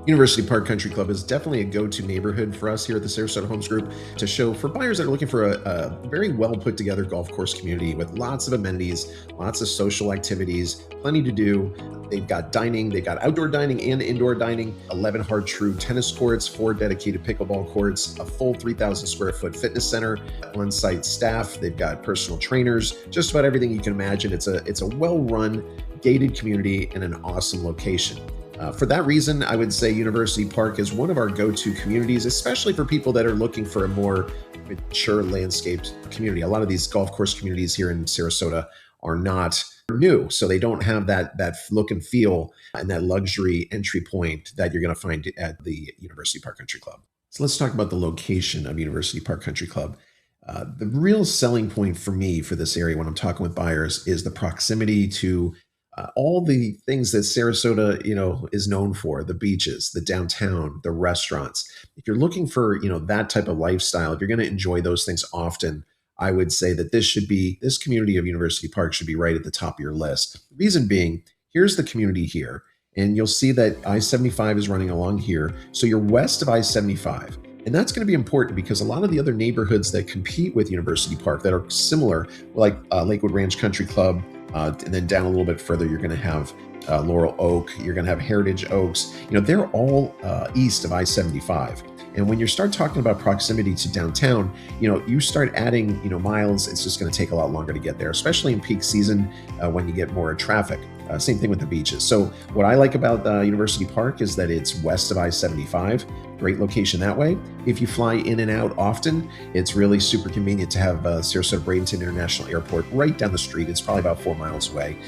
University Park Country Club is definitely a go-to neighborhood for us here at the Sarasota Homes Group to show for buyers that are looking for a very well put together golf course community with lots of amenities, lots of social activities, plenty to do. They've got dining, they've got outdoor dining and indoor dining, 11 hard true tennis courts, 4 dedicated pickleball courts, a full 3,000 square foot fitness center, on-site staff. They've got personal trainers, just about everything you can imagine. It's a well-run, gated community in an awesome location. For that reason, I would say University Park is one of our go-to communities, especially for people that are looking for a more mature landscaped community. A lot of these golf course communities here in Sarasota are not new, so they don't have that look and feel and that luxury entry point that you're going to find at the University Park Country Club. So let's talk about the location of University Park Country Club. The real selling point for me for this area when I'm talking with buyers is the proximity to all the things that Sarasota, is known for: the beaches, the downtown, the restaurants. If you're looking for, that type of lifestyle, if you're going to enjoy those things often, I would say that this community of University Park should be right at the top of your list. Reason being, here's the community here, and you'll see that I-75 is running along here. So you're west of I-75. And that's going to be important because a lot of the other neighborhoods that compete with University Park that are similar, like Lakewood Ranch Country Club, and then down a little bit further, you're going to have Laurel Oak, you're going to have Heritage Oaks. They're all east of I-75. And when you start talking about proximity to downtown, you start adding, miles. It's just going to take a lot longer to get there, especially in peak season when you get more traffic. Same thing with the beaches. So what I like about University Park is that it's west of I-75. Great location that way. If you fly in and out often, it's really super convenient to have Sarasota Bradenton International Airport right down the street. It's probably about 4 miles away,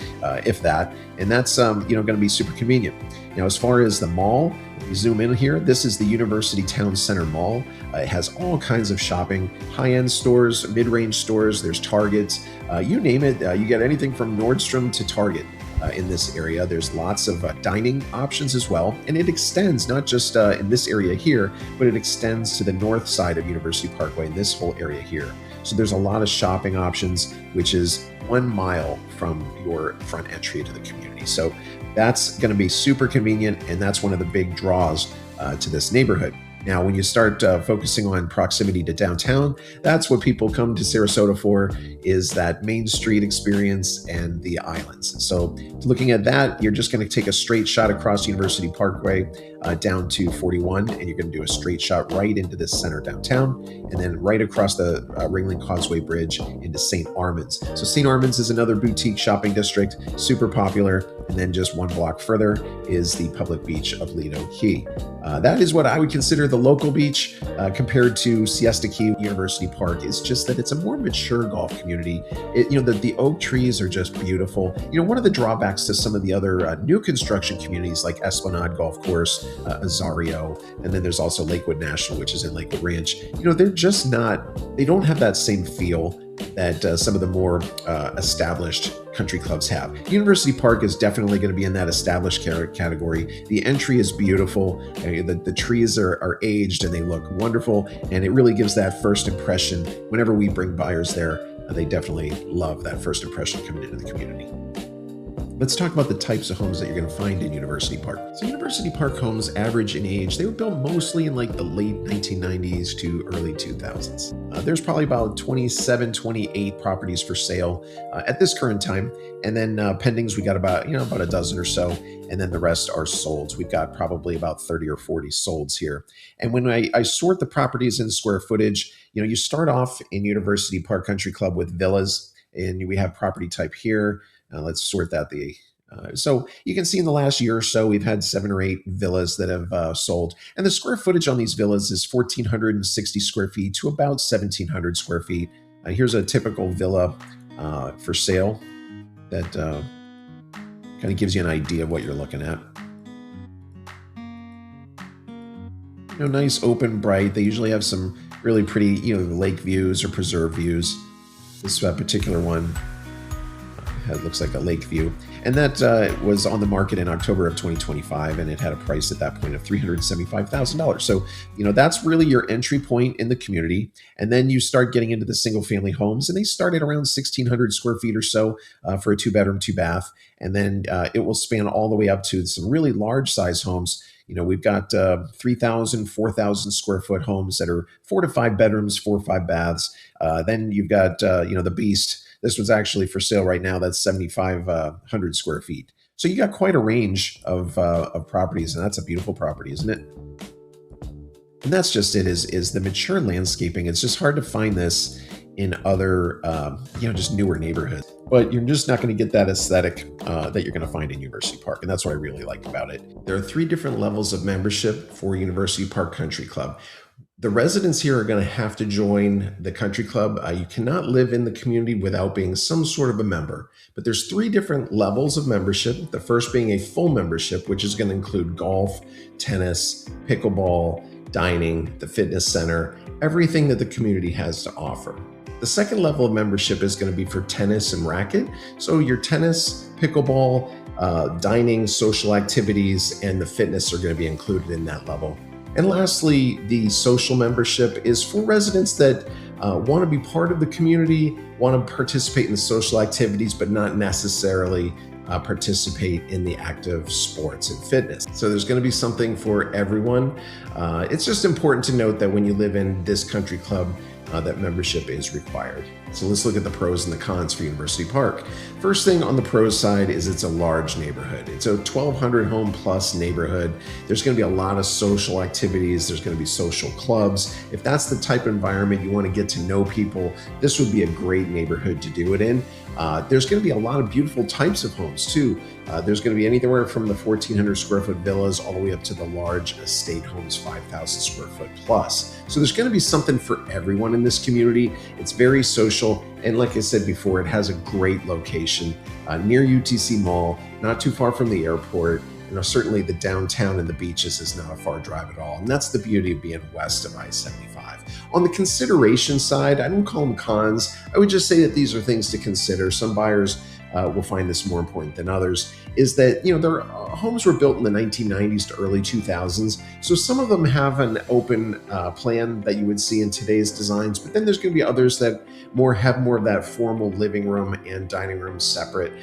if that. And that's going to be super convenient. Now, as far as the mall, if you zoom in here, this is the University Town Center Mall. It has all kinds of shopping, high-end stores, mid-range stores. There's Targets, you name it. You get anything from Nordstrom to Target. In this area. There's lots of dining options as well. And it extends not just in this area here, but it extends to the north side of University Parkway, this whole area here. So there's a lot of shopping options, which is 1 mile from your front entry into the community. So that's going to be super convenient. And that's one of the big draws to this neighborhood. Now, when you start focusing on proximity to downtown, that's what people come to Sarasota for, is that Main Street experience and the islands. So looking at that, you're just going to take a straight shot across University Parkway down to 41, and you're going to do a straight shot right into this center downtown, and then right across the Ringling Causeway Bridge into St. Armands. So St. Armands is another boutique shopping district, super popular. And then just 1 block further is the public beach of Lido Key. That is what I would consider the local beach compared to Siesta Key University Park. It's just that it's a more mature golf community. The oak trees are just beautiful. One of the drawbacks to some of the other new construction communities like Esplanade Golf Course, Azario, and then there's also Lakewood National, which is in Lakewood Ranch. They don't have that same feel that some of the more established country clubs have. University Park is definitely going to be in that established category. The entry is beautiful. The trees are aged and they look wonderful. And it really gives that first impression. Whenever we bring buyers there, they definitely love that first impression coming into the community. Let's talk about the types of homes that you're going to find in University Park. So University Park homes average in age, they were built mostly in like the late 1990s to early 2000s. There's probably about 27, 28 properties for sale at this current time. And then pendings, we got about a dozen or so. And then the rest are solds. We've got probably about 30 or 40 solds here. And when I sort the properties in square footage, you start off in University Park Country Club with villas, and we have property type here. Let's sort that. So you can see in the last year or so, we've had 7 or 8 villas that have sold. And the square footage on these villas is 1,460 square feet to about 1,700 square feet. Here's a typical villa for sale that kind of gives you an idea of what you're looking at. Nice, open, bright. They usually have some really pretty, lake views or preserve views. This particular one It looks like a lake view. And that was on the market in October of 2025, and it had a price at that point of $375,000. So, that's really your entry point in the community. And then you start getting into the single family homes, and they start at around 1,600 square feet or so for a 2-bedroom, 2-bath. And then it will span all the way up to some really large size homes. We've got 3,000, 4,000 square foot homes that are 4 to 5 bedrooms, 4 or 5 baths. Then you've got, the Beast. This one's actually for sale right now. That's 7,500 square feet. So you got quite a range of properties, and that's a beautiful property, isn't it? And that's just it, is the mature landscaping. It's just hard to find this in other, just newer neighborhoods. But you're just not going to get that aesthetic that you're going to find in University Park. And that's what I really like about it. There are 3 different levels of membership for University Park Country Club. The residents here are going to have to join the country club. You cannot live in the community without being some sort of a member. But there's 3 different levels of membership. The first being a full membership, which is going to include golf, tennis, pickleball, dining, the fitness center, everything that the community has to offer. The second level of membership is going to be for tennis and racket. So your tennis, pickleball, dining, social activities, and the fitness are going to be included in that level. And lastly, the social membership is for residents that want to be part of the community, want to participate in the social activities, but not necessarily participate in the active sports and fitness. So there's going to be something for everyone. It's just important to note that when you live in this country club, that membership is required. So let's look at the pros and the cons for University Park. First thing on the pros side is it's a large neighborhood. It's a 1,200 home plus neighborhood. There's going to be a lot of social activities. There's going to be social clubs. If that's the type of environment you want to get to know people, this would be a great neighborhood to do it in. There's going to be a lot of beautiful types of homes too. There's going to be anywhere from the 1,400 square foot villas all the way up to the large estate homes, 5,000 square foot plus. So there's going to be something for everyone in this community. It's very social. And like I said before, it has a great location near UTC Mall, not too far from the airport. Certainly the downtown and the beaches is not a far drive at all. And that's the beauty of being west of I-75. On the consideration side, I don't call them cons. I would just say that these are things to consider. Some buyers will find this more important than others, is that, their homes were built in the 1990s to early 2000s. So some of them have an open plan that you would see in today's designs, but then there's going to be others that have more of that formal living room and dining room separate.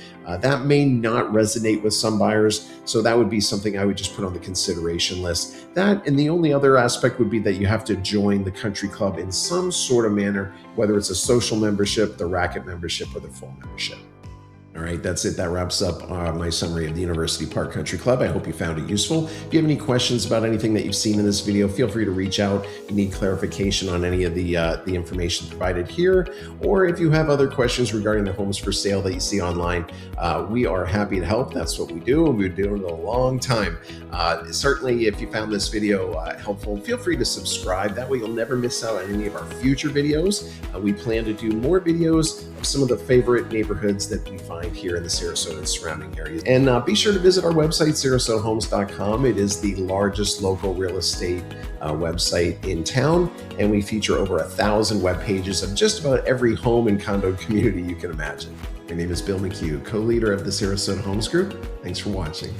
That may not resonate with some buyers, so that would be something I would just put on the consideration list. That, and the only other aspect would be that you have to join the country club in some sort of manner, whether it's a social membership, the racket membership, or the full membership. All right, that's it. That wraps up my summary of the University Park Country Club. I hope you found it useful. If you have any questions about anything that you've seen in this video, feel free to reach out if you need clarification on any of the information provided here, or if you have other questions regarding the homes for sale that you see online, we are happy to help. That's what we do, and we've been doing it a long time. Certainly, if you found this video helpful, feel free to subscribe. That way you'll never miss out on any of our future videos. We plan to do more videos of some of the favorite neighborhoods that we find here in the Sarasota and surrounding areas. And be sure to visit our website, sarasotahomes.com. It is the largest local real estate website in town, and we feature over 1,000 web pages of just about every home and condo community you can imagine. My name is Bill McHugh, co-leader of the Sarasota Homes Group. Thanks for watching.